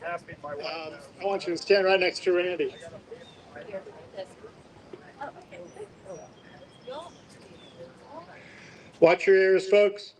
I want you to stand right next to Randy. Watch your ears, folks.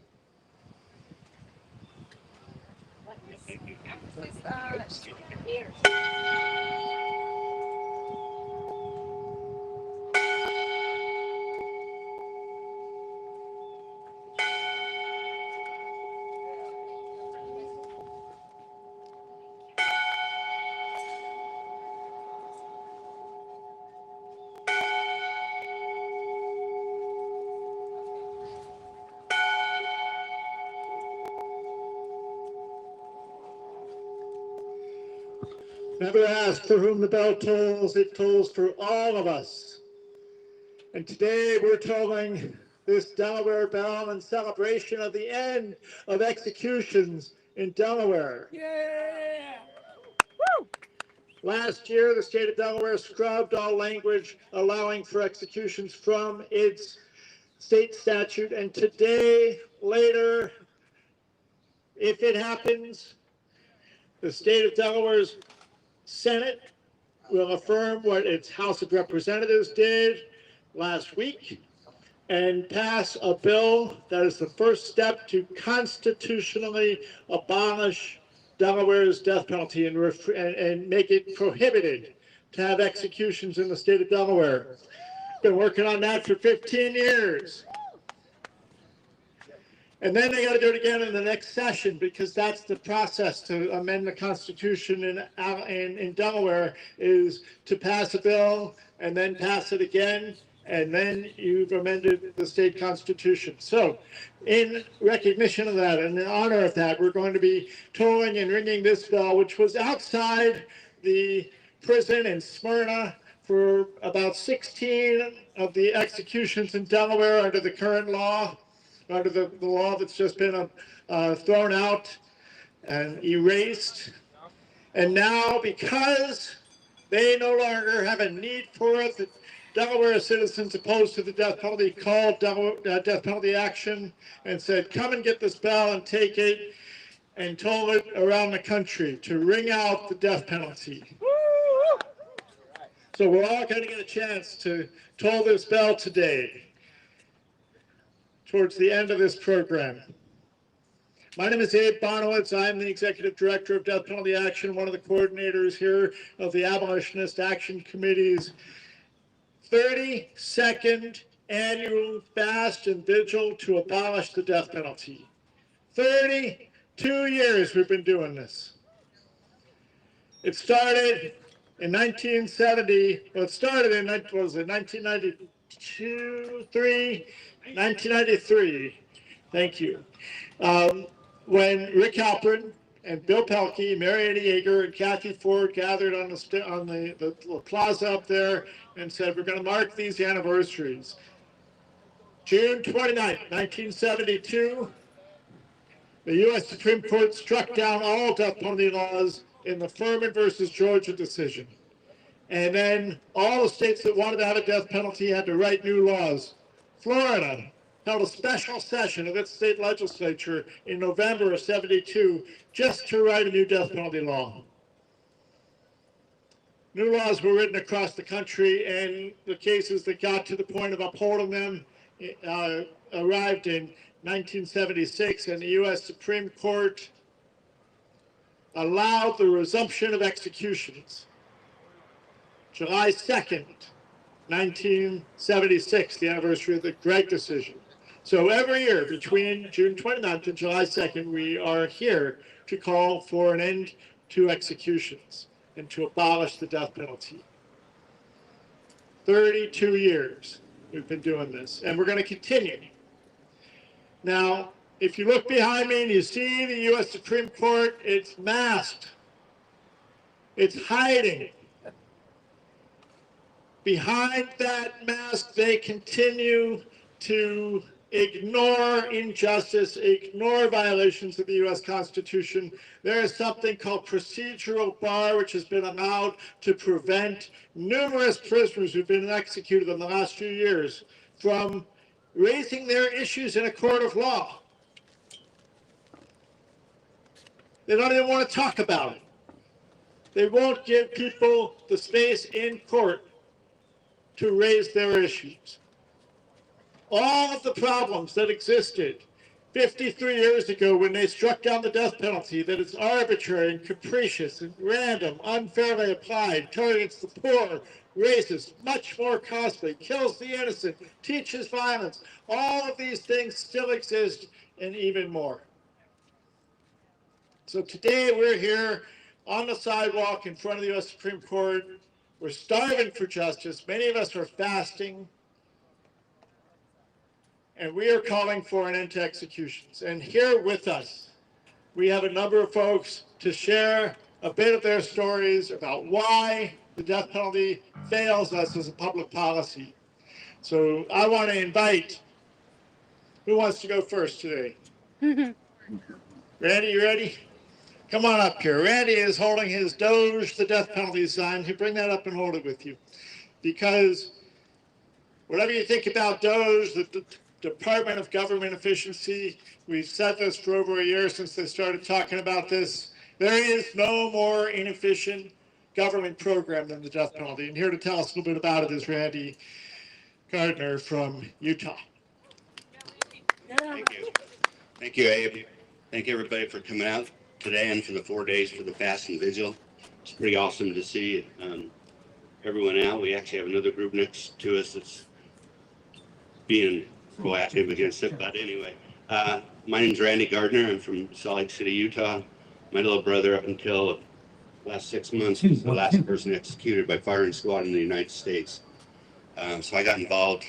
Never ask for whom the bell tolls, it tolls for all of us. And today we're tolling this Delaware bell in celebration of the end of executions in Delaware. Yeah! Woo! Last year, the state of Delaware scrubbed all language allowing for executions from its state statute. And today, later, if it happens, the state of Delaware's Senate will affirm what its House of Representatives did last week and pass a bill that is the first step to constitutionally abolish Delaware's death penalty and make it prohibited to have executions in the state of Delaware. Been working on that for 15 years. And then they got to do it again in the next session, because that's the process to amend the Constitution in Delaware, is to pass a bill and then pass it again, and then you've amended the state constitution. So in recognition of that and in honor of that, we're going to be tolling and ringing this bell, which was outside the prison in Smyrna for about 16 of the executions in Delaware under the current law, under the law that's just been thrown out and erased. And now, because they no longer have a need for it, the Delaware citizens opposed to the death penalty called death penalty action and said, come and get this bell and take it and toll it around the country to ring out the death penalty. So we're all going to get a chance to toll this bell today, towards the end of this program. My name is Abe Bonowitz. I'm the Executive Director of Death Penalty Action, one of the coordinators here of the Abolitionist Action Committee's 32nd annual fast and vigil to abolish the death penalty. 32 years we've been doing this. It started in 1970, well, it started in, what was it, 1993, thank you. When Rick Halpern and Bill Pelkey, Mary Annie Yeager, and Kathy Ford gathered on the plaza up there and said, we're going to mark these anniversaries. June 29, 1972, the U.S. Supreme Court struck down all death penalty laws in the Furman versus Georgia decision. And then all the states that wanted to have a death penalty had to write new laws. Florida held a special session of its state legislature in November of '72 just to write a new death penalty law. New laws were written across the country, and the cases that got to the point of upholding them arrived in 1976, and the U.S. Supreme Court allowed the resumption of executions. July 2nd, 1976, the anniversary of the Gregg decision. So every year between June 29th and July 2nd, we are here to call for an end to executions and to abolish the death penalty. 32 years we've been doing this, and we're going to continue. Now, if you look behind me and you see the U.S. Supreme Court, it's masked. It's hiding. Behind that mask, they continue to ignore injustice, ignore violations of the U.S. Constitution. There is something called procedural bar, which has been allowed to prevent numerous prisoners who've been executed in the last few years from raising their issues in a court of law. They don't even want to talk about it. They won't give people the space in court to raise their issues. All of the problems that existed 53 years ago when they struck down the death penalty, that it's arbitrary and capricious and random, unfairly applied, targets the poor, racist, much more costly, kills the innocent, teaches violence. All of these things still exist and even more. So today we're here on the sidewalk in front of the U.S. Supreme Court. We're starving for justice. Many of us are fasting. And we are calling for an end to executions. And here with us, we have a number of folks to share a bit of their stories about why the death penalty fails us as a public policy. So I want to invite, who wants to go first today? Randy, you ready? Come on up here. Randy is holding his Doge, the death penalty sign. You bring that up and hold it with you. Because whatever you think about Doge, the Department of Government Efficiency, we've said this for over a year since they started talking about this. There is no more inefficient government program than the death penalty. And here to tell us a little bit about it is Randy Gardner from Utah. Thank you. Thank you, Abe. Thank you, everybody, for coming out today and for the 4 days for the fast and vigil. It's pretty awesome to see everyone out. We actually have another group next to us that's being proactive against it. But anyway, my name's Randy Gardner. I'm from Salt Lake City, Utah. My little brother, up until the last 6 months, was the last person executed by firing squad in the United States. So I got involved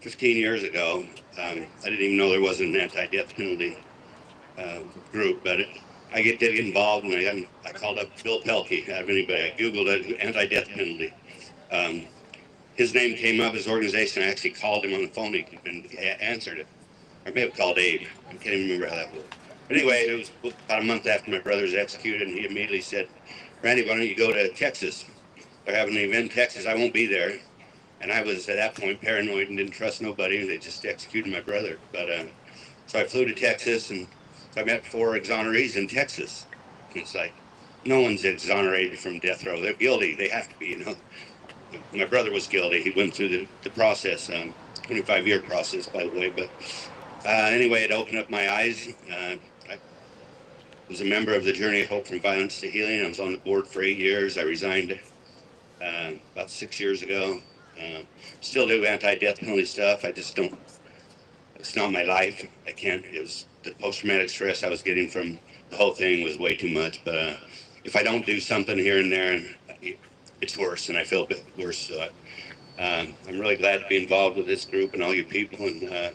15 years ago. I didn't even know there was an anti-death penalty group, but I did get involved, and I called up Bill Pelkey out of anybody. I Googled it, anti-death penalty. His name came up, his organization. I actually called him on the phone. He answered it. I may have called Abe. I can't even remember how that was. But anyway, it was about a month after my brother was executed, and he immediately said, Randy, why don't you go to Texas? They're having an event in Texas. I won't be there. And I was, at that point, paranoid and didn't trust nobody. They just executed my brother. But so I flew to Texas, and I met 4 exonerees in Texas. And it's like, no one's exonerated from death row. They're guilty. They have to be, you know. My brother was guilty. He went through the process, 25-year process, by the way. But anyway, it opened up my eyes. I was a member of the Journey of Hope from Violence to Healing. I was on the board for 8 years. I resigned about 6 years ago. Still do anti-death penalty stuff. I just don't, it's not my life. I can't, it was the post-traumatic stress I was getting from the whole thing was way too much. But if I don't do something here and there, it's worse, and I feel a bit worse. So I'm really glad to be involved with this group and all you people. And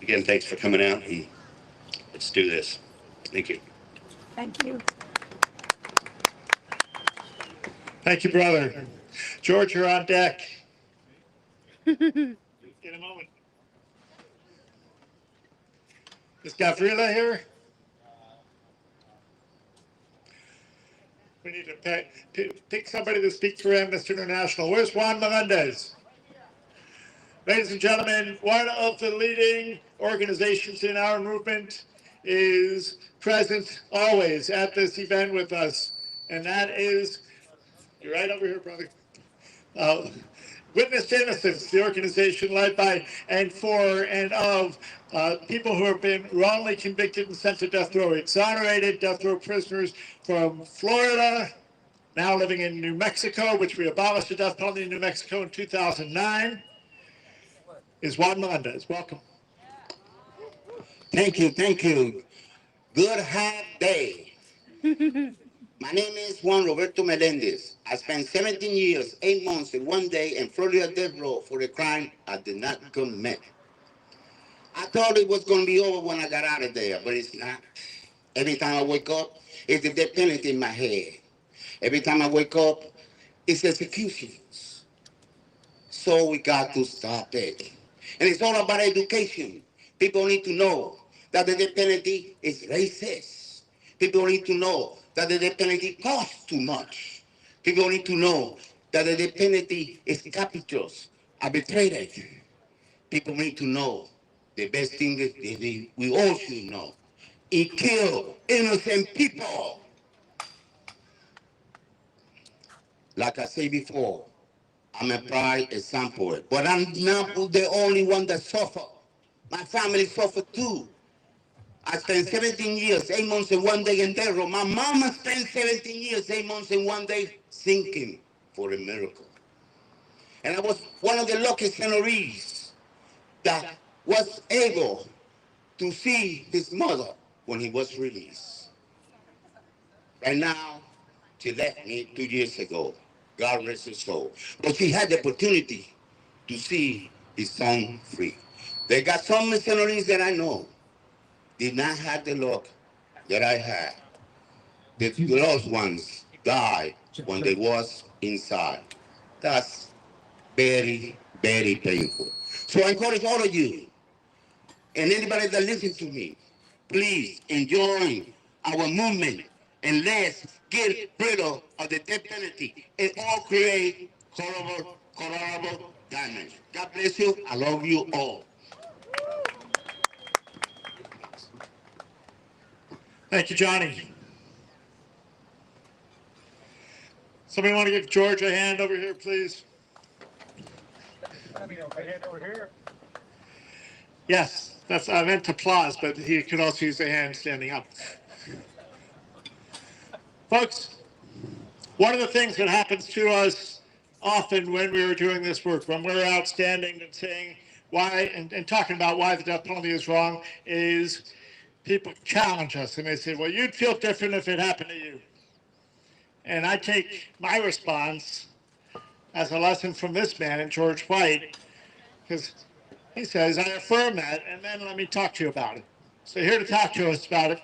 again, thanks for coming out, and let's do this. Thank you. Thank you. Thank you, brother. George, you're on deck. In a moment. Is Gavrila here? We need to pick somebody to speak for Amnesty International. Where's Juan Melendez? Ladies and gentlemen, one of the leading organizations in our movement is present always at this event with us, and that is, you're right over here, brother. Witness to Innocence, the organization led by and for and of people who have been wrongly convicted and sent to death row, exonerated death row prisoners from Florida, now living in New Mexico, which we abolished the death penalty in New Mexico in 2009, is Juan Melendez. Welcome. Thank you, thank you. Good half day. My name is Juan Roberto Melendez. I spent 17 years, 8 months, and 1 day in Florida death row for a crime I did not commit. I thought it was going to be over when I got out of there, but it's not. Every time I wake up, it's the death penalty in my head. Every time I wake up, it's executions. So we got to stop it. And it's all about education. People need to know that the death penalty is racist. People need to know that the death penalty costs too much. People need to know that the death penalty is capricious, arbitrated. People need to know the best thing that we all should know. It kills innocent people. Like I said before, I'm a prime example. But I'm not the only one that suffer. My family suffered too. I spent 17 years, 8 months and 1 day in Terro. My mama spent 17 years, 8 months and 1 day thinking for a miracle. And I was one of the lucky senorees that was able to see his mother when he was released. Right now, she left me 2 years ago. God rest his soul. But she had the opportunity to see his son free. They got some missionaries that I know did not have the luck that I had. The loved ones died when they was inside. That's very, very painful. So I encourage all of you and anybody that listens to me, please enjoy our movement and let's get rid of the death penalty and all create collaborative damage. God bless you. I love you all. Thank you, Johnny. Somebody want to give George a hand over here, please? Yes, I meant applause, but he could also use a hand standing up. Folks, one of the things that happens to us often when we are doing this work, when we're outstanding and saying why, and talking about why the death penalty is wrong, is people challenge us and they say, well, you'd feel different if it happened to you. And I take my response as a lesson from this man, and George White, because he says, I affirm that, and then let me talk to you about it. So here to talk to us about it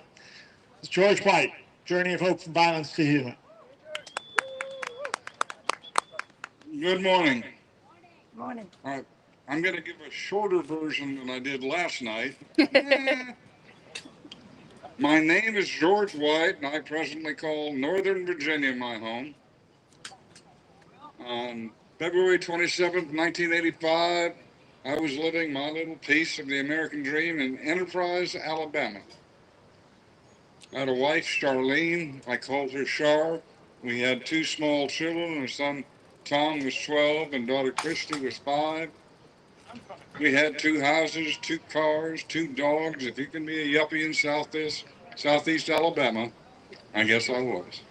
is George White, Journey of Hope from Violence to Healing. Good morning. Morning. I'm going to give a shorter version than I did last night. My name is George White, and I presently call Northern Virginia my home. On February 27th, 1985, I was living my little piece of the American dream in Enterprise, Alabama. I had a wife, Charlene. I called her Char. We had 2 small children. Our son Tom was 12 and daughter Christy was 5. We had 2 houses, 2 cars, 2 dogs. If you can be a yuppie in Southeast Alabama, I guess I was.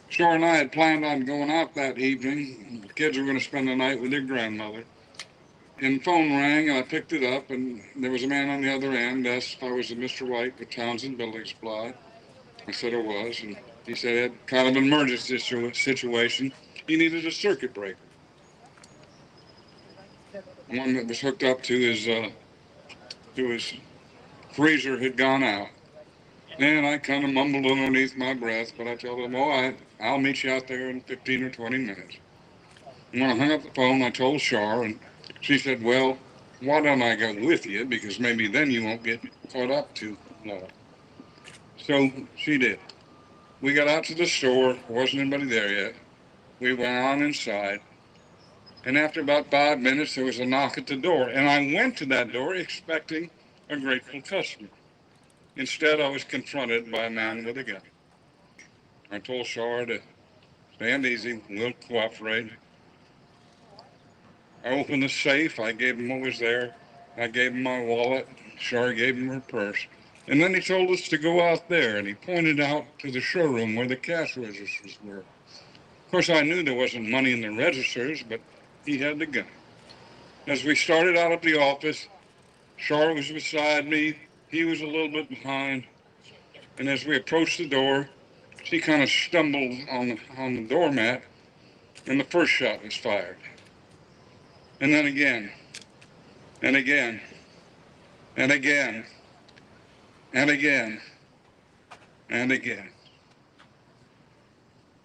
Shore and I had planned on going out that evening. The kids were going to spend the night with their grandmother. And the phone rang, and I picked it up, and there was a man on the other end, asked if I was Mr. White with Townsend Building Supply. I said I was, and he said it had kind of an emergency situation. He needed a circuit breaker. One that was hooked up to his freezer had gone out. And I kind of mumbled underneath my breath, but I told him, I'll meet you out there in 15 or 20 minutes. And when I hung up the phone, I told Char, and she said, well, why don't I go with you? Because maybe then you won't get caught up too long. So she did. We got out to the store. There wasn't anybody there yet. We went on inside. And after about 5 minutes, there was a knock at the door. And I went to that door expecting a grateful customer. Instead, I was confronted by a man with a gun. I told Char to stand easy, we'll cooperate. I opened the safe, I gave him what was there. I gave him my wallet, Char gave him her purse. And then he told us to go out there, and he pointed out to the showroom where the cash registers were. Of course, I knew there wasn't money in the registers, but he had the gun. As we started out of the office, Char was beside me, he was a little bit behind, and as we approached the door, she kind of stumbled on the doormat, and the first shot was fired. And then again, and again, and again, and again, and again.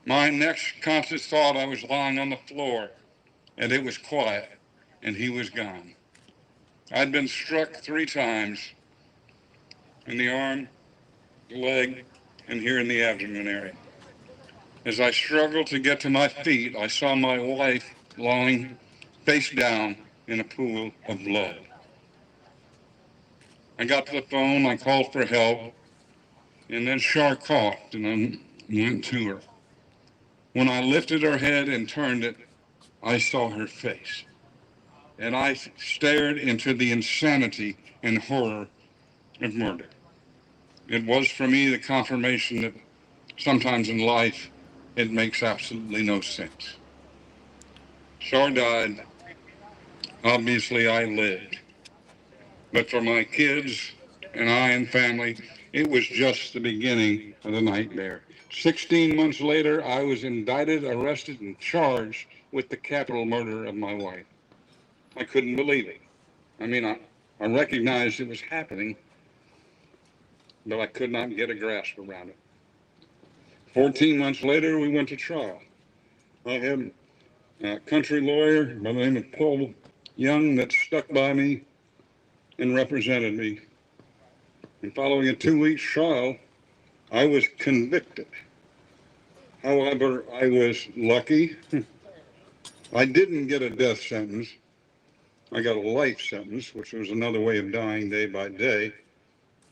My next conscious thought, I was lying on the floor, and it was quiet, and he was gone. I'd been struck 3 times in the arm, the leg, and here in the abdomen area. As I struggled to get to my feet, I saw my wife lying face down in a pool of blood. I got to the phone, I called for help, and then Char coughed, and I went to her. When I lifted her head and turned it, I saw her face. And I stared into the insanity and horror of murder. It was for me the confirmation that sometimes in life it makes absolutely no sense. Shar died. Obviously, I lived. But for my kids and I and family, it was just the beginning of the nightmare. 16 months later, I was indicted, arrested, and charged with the capital murder of my wife. I couldn't believe it. I mean, I recognized it was happening, but I could not get a grasp around it. 14 months later, we went to trial. I had a country lawyer by the name of Paul Young that stuck by me and represented me. And following a 2-week trial, I was convicted. However, I was lucky. I didn't get a death sentence. I got a life sentence, which was another way of dying day by day,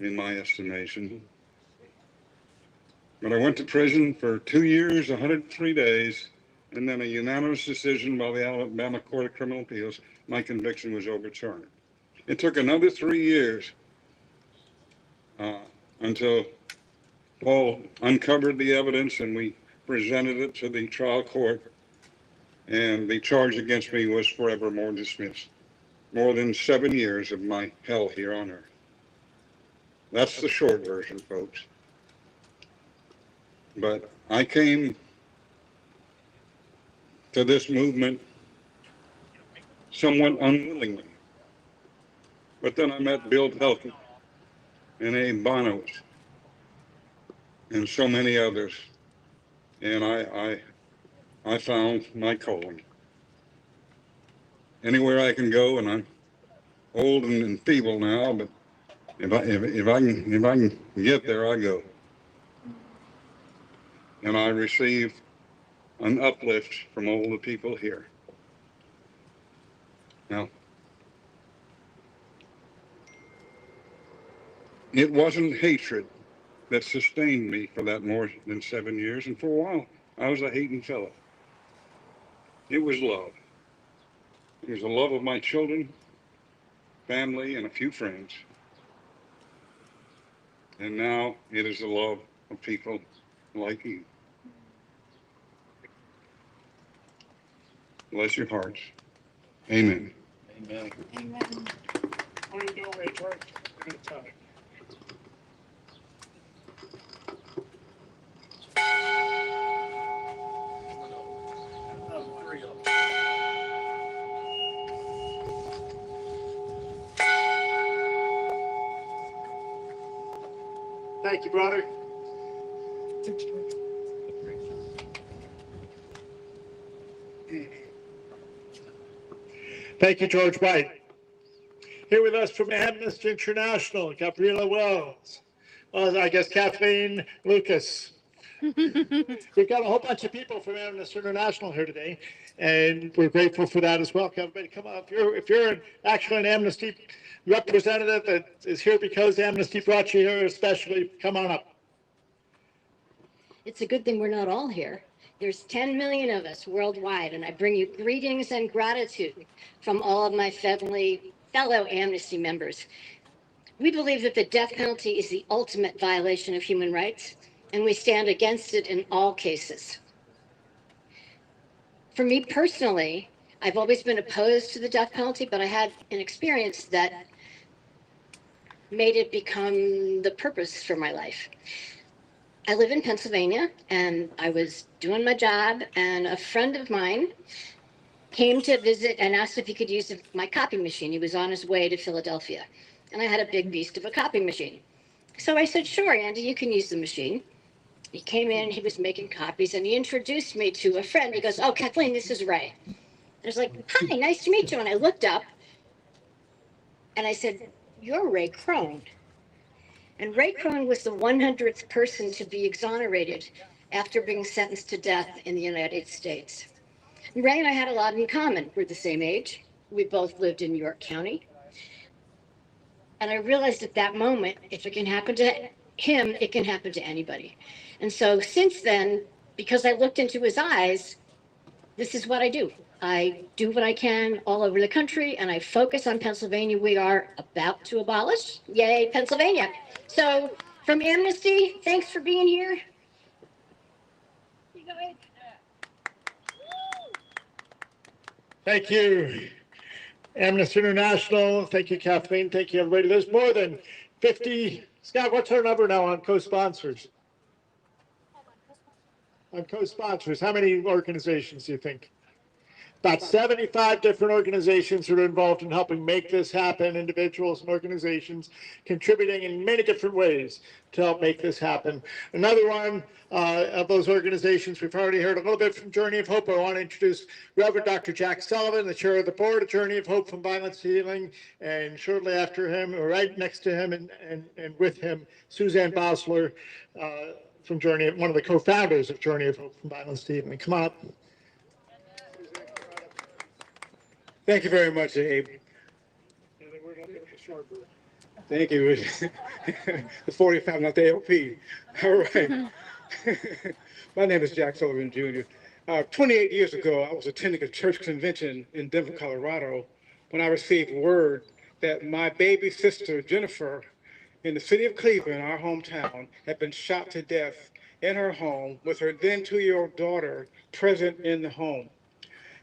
in my estimation. But I went to prison for 2 years, 103 days, and then a unanimous decision by the Alabama Court of Criminal Appeals, my conviction was overturned. It took another 3 years until Paul uncovered the evidence and we presented it to the trial court, and the charge against me was forevermore dismissed. More than 7 years of my hell here on earth. That's the short version, folks. But I came to this movement somewhat unwillingly. But then I met Bill Pelkey and Abe Bonowitz and so many others, and I found my calling. Anywhere I can go, and I'm old and feeble now, but if I can get there, I go. And I receive an uplift from all the people here. Now, it wasn't hatred that sustained me for that more than 7 years, and for a while, I was a hating fellow. It was love. It was the love of my children, family, and a few friends. And now it is the love of people like you. Bless your hearts. Amen. Amen. What are you doing, George? Good time. Thank you, brother. Thank you, George White. Here with us from Amnesty International, Gabriela Wells. Well, I guess Kathleen Lucas. We've got a whole bunch of people from Amnesty International here today, and we're grateful for that as well. Everybody come up. If you're actually an Amnesty representative that is here because Amnesty brought you here especially, come on up. It's a good thing we're not all here. There's 10 million of us worldwide, and I bring you greetings and gratitude from all of my fellow Amnesty members. We believe that the death penalty is the ultimate violation of human rights, and we stand against it in all cases. For me personally, I've always been opposed to the death penalty, but I had an experience that made it become the purpose for my life. I live in Pennsylvania, and I was doing my job, and a friend of mine came to visit and asked if he could use my copy machine. He was on his way to Philadelphia, and I had a big beast of a copy machine. So I said, sure, Andy, you can use the machine. He came in, he was making copies, and he introduced me to a friend. He goes, oh, Kathleen, this is Ray. I was like, hi, nice to meet you. And I looked up, and I said, you're Ray Crone. And Ray Crone was the 100th person to be exonerated after being sentenced to death in the United States. And Ray and I had a lot in common. We're the same age. We both lived in York County. And I realized at that moment, if it can happen to him, it can happen to anybody. And so since then, because I looked into his eyes, this is what I do. I do what I can all over the country, and I focus on Pennsylvania. We are about to abolish. Yay, Pennsylvania. So from Amnesty, thanks for being here. Thank you, Amnesty International. Thank you, Kathleen. Thank you, everybody. There's more than 50. Scott, what's our number now on co-sponsors? On co-sponsors, how many organizations do you think? About 75 different organizations that are involved in helping make this happen, individuals and organizations contributing in many different ways to help make this happen. Another one of those organizations, we've already heard a little bit from Journey of Hope. I want to introduce Reverend Dr. Jack Sullivan, the chair of the board of Journey of Hope from Violence to Healing, and shortly after him, or right next to him and with him, Suzanne Bosler from Journey, one of the co-founders of Journey of Hope from Violence to Healing. Come on up. Thank you very much, Abe. Thank you. The 45, not the LP. All right. My name is Jack Sullivan, Jr. 28 years ago, I was attending a church convention in Denver, Colorado, when I received word that my baby sister, Jennifer, in the city of Cleveland, our hometown, had been shot to death in her home with her then 2-year-old daughter present in the home.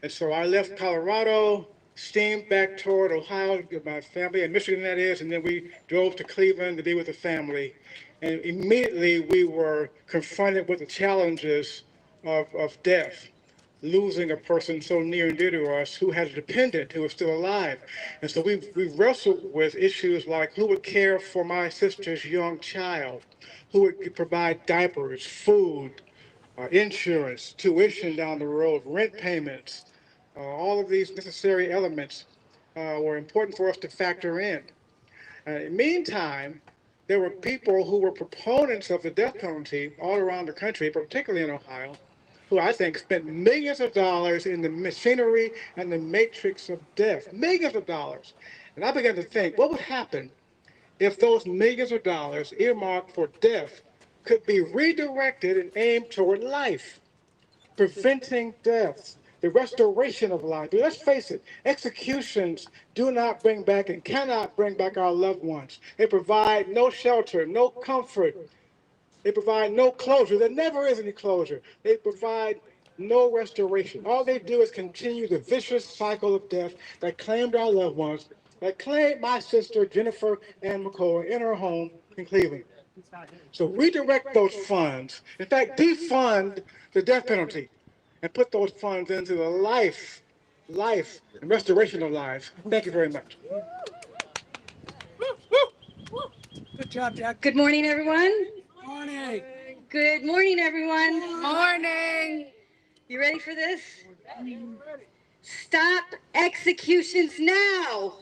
And so I left Colorado, steamed back toward Ohio with my family, in Michigan that is, and then we drove to Cleveland to be with the family. And immediately we were confronted with the challenges of death, losing a person so near and dear to us who had a dependent who was still alive. And so we wrestled with issues like who would care for my sister's young child, who would provide diapers, food, insurance, tuition down the road, rent payments. All of these necessary elements were important for us to factor in. Meantime, there were people who were proponents of the death penalty all around the country, particularly in Ohio, who I think spent millions of dollars in the machinery and the matrix of death, millions of dollars. And I began to think, what would happen if those millions of dollars earmarked for death could be redirected and aimed toward life, preventing deaths, the restoration of life. But let's face it, executions do not bring back and cannot bring back our loved ones. They provide no shelter, no comfort. They provide no closure. There never is any closure. They provide no restoration. All they do is continue the vicious cycle of death that claimed our loved ones, that claimed my sister, Jennifer Ann McCoy, in her home in Cleveland. So redirect those funds. In fact, defund the death penalty and put those funds into the life, and restoration of lives. Thank you very much. Good job, Jack. Good morning, everyone. Morning. Good morning, everyone. Morning. You ready for this? Stop executions now.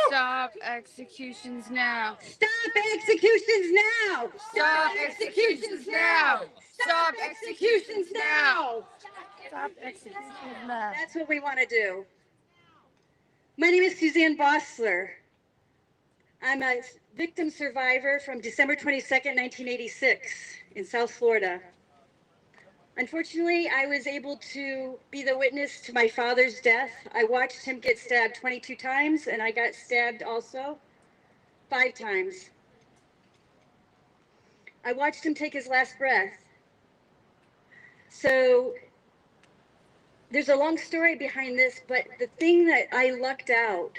Stop executions now. Stop executions now. Stop executions now. Stop executions now. Stop executions now. That's what we want to do. My name is Suzanne Bosler. I'm a victim survivor from December 22nd, 1986 in South Florida. Unfortunately, I was able to be the witness to my father's death. I watched him get stabbed 22 times, and I got stabbed also 5 times. I watched him take his last breath. So there's a long story behind this, but the thing that I lucked out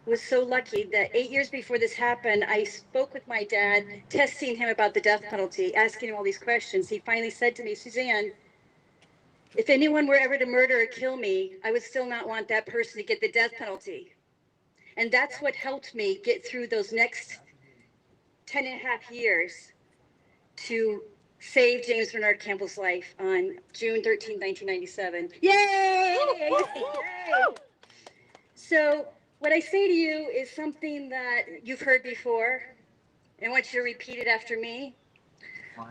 was so lucky that 8 years before this happened, I spoke with my dad, testing him about the death penalty, asking him all these questions. He finally said to me, Suzanne, if anyone were ever to murder or kill me, I would still not want that person to get the death penalty. And that's what helped me get through those next 10 and a half years to save James Bernard Campbell's life on June 13, 1997. Yay! So what I say to you is something that you've heard before, and I want you to repeat it after me.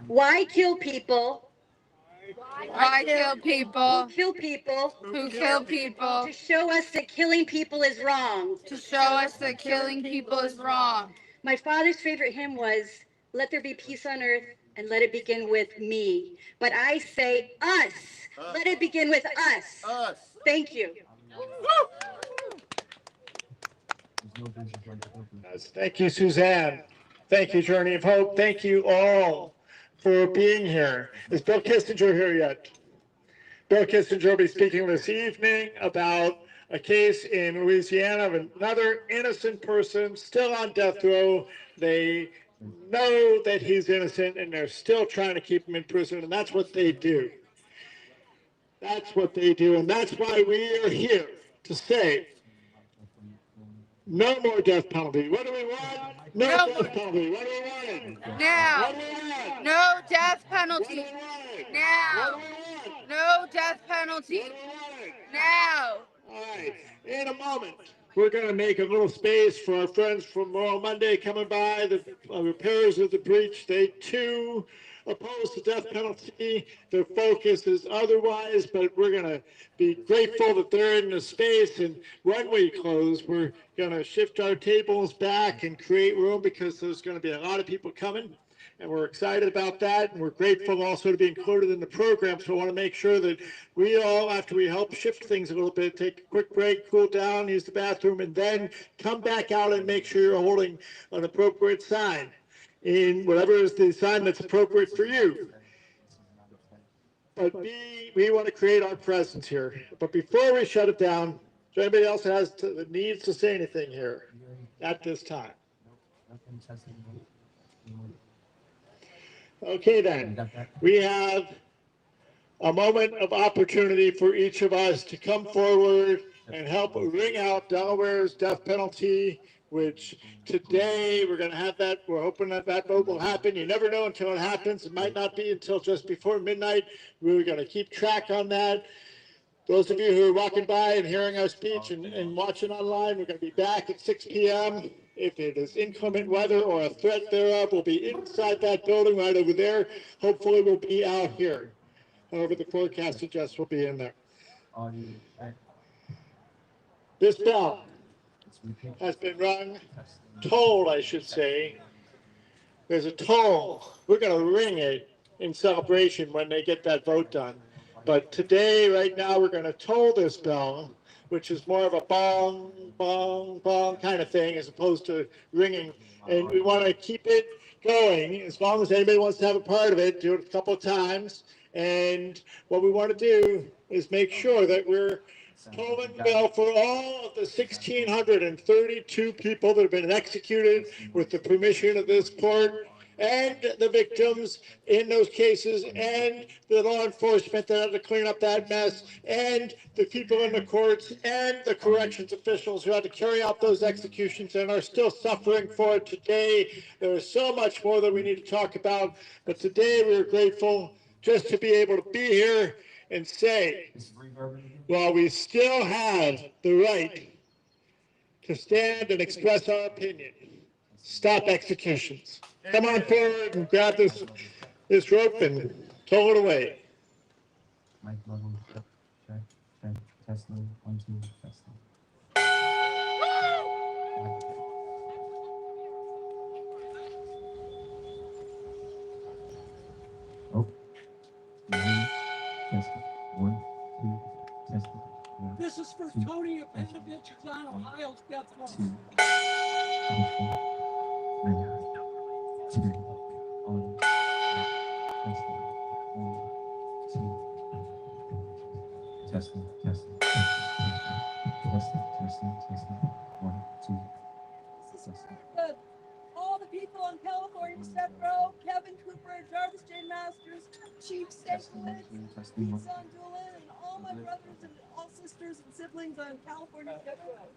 Why kill people? Why kill people? Who kill people? Who kill people? To show us that killing people is wrong. To show us that killing people is wrong. My father's favorite hymn was, let there be peace on earth and let it begin with me. But I say us. Let it begin with us. Thank you. Yes, thank you, Suzanne. Thank you, Journey of Hope. Thank you all for being here. Is Bill Kissinger here yet? Bill Kissinger will be speaking this evening about a case in Louisiana of another innocent person still on death row. They know that he's innocent and they're still trying to keep him in prison, and that's what they do. That's what they do, and that's why we are here to say no more death penalty. What do we want? No No death more. penalty. What do we want? Now. What do we want? No death What do penalty. we want? Now. What do we want? No death penalty. What do we want? Now. All right, in a moment, we're going to make a little space for our friends from Memorial Monday coming by, the repairers of the breach. They too oppose the death penalty. Their focus is otherwise, but we're going to be grateful that they're in the space. And when we close, we're going to shift our tables back and create room because there's going to be a lot of people coming. And we're excited about that, and we're grateful also to be included in the program. So I want to make sure that we all, after we help shift things a little bit, take a quick break, cool down, use the bathroom, and then come back out and make sure you're holding an appropriate sign in whatever is the sign that's appropriate for you. But we want to create our presence here. But before we shut it down, is there anybody else that needs to say anything here at this time? Okay, then. We have a moment of opportunity for each of us to come forward and help ring out Delaware's death penalty, which today we're going to have that. We're hoping that that vote will happen. You never know until it happens. It might not be until just before midnight. We're going to keep track on that. Those of you who are walking by and hearing our speech and watching online, we're going to be back at 6 p.m. If it is inclement weather or a threat thereof, we'll be inside that building right over there. Hopefully, we'll be out here. However, the forecast suggests we'll be in there. This bell has been rung, tolled, I should say. There's a toll. We're going to ring it in celebration when they get that vote done. But today, right now, we're going to toll this bell, which is more of a bong, bong, bong kind of thing as opposed to ringing. And we want to keep it going as long as anybody wants to have a part of it, do it a couple of times. And what we want to do is make sure that we're tolling the bell for all of the 1,632 people that have been executed with the permission of this court, and the victims in those cases, and the law enforcement that had to clean up that mess, and the people in the courts, and the corrections officials who had to carry out those executions and are still suffering for it today. There is so much more that we need to talk about, but today we are grateful just to be able to be here and say, while we still have the right to stand and express our opinion, stop executions. Come on forward and grab this rope and tow it away. Mic level, check, testing, 1, 2, testing. Oh, testing, 1, 2, testing. This is for Tony Apanovich, who's on Ohio's death row. 2, testing, 3, 2, on, testing, 1, 2, testing, testing, testing, 1, 2, testing. All the people on California's death row, Kevin Cooper, Jarvis J. Masters, Chief Stapleton, Testing, son Julian, and all my brothers and all sisters and siblings on California's death row.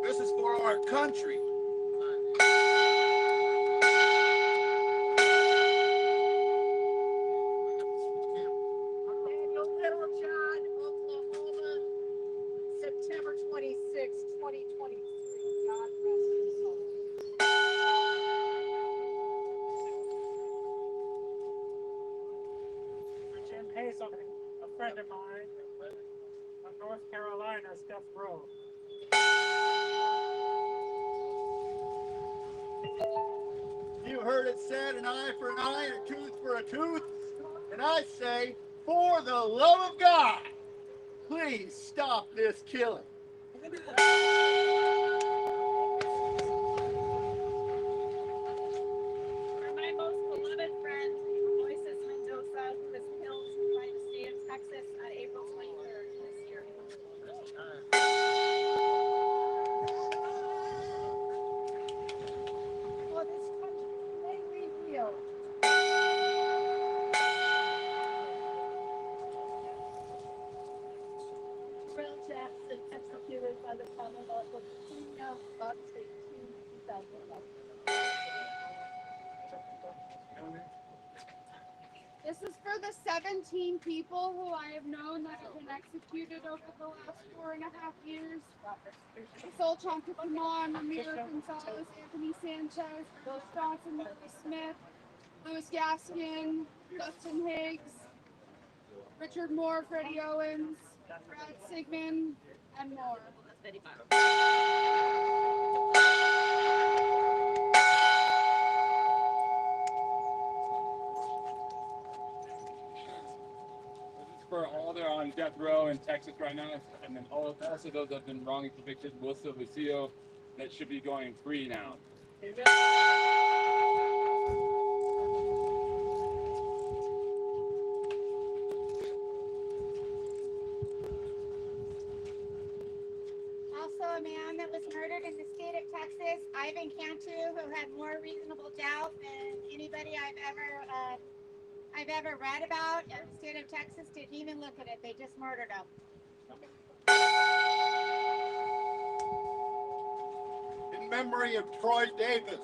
This is for our country. Daniel Littlejohn, Oklahoma, September 26, 2023. God rest his soul. friend of mine on North Carolina's death row. You heard it said, an eye for an eye and a tooth for a tooth. And I say, for the love of God, please stop this killing. For my most beloved friend, Moises Mendoza, who was killed by the state of Texas on April 23rd this year. For this country may we yield. Terrell Jackson, executed by the Commonwealth of Virginia, August 18, 2011. This is for the 17 people who I have known that have been executed over the last 4.5 years. Sol Chonkapaman, Ramiro Gonzalez, Anthony Sanchez, Bill Johnson, Willie Smith, Louis Gaskin, Dustin Higgs, Richard Moore, Freddie Owens, Brad Sigmund, and more. For all that are on death row in Texas right now, and then also those that have been wrongly convicted, Wilson Lucio, that should be going free now. Also, a man that was murdered in the state of Texas, Ivan Cantu, who had more reasonable doubt than anybody I've ever read about in the state of Texas. Didn't even look at it; they just murdered him. In memory of Troy Davis.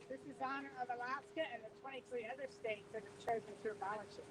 This is honor of Alaska and the 23 other states that have chosen to abolish it.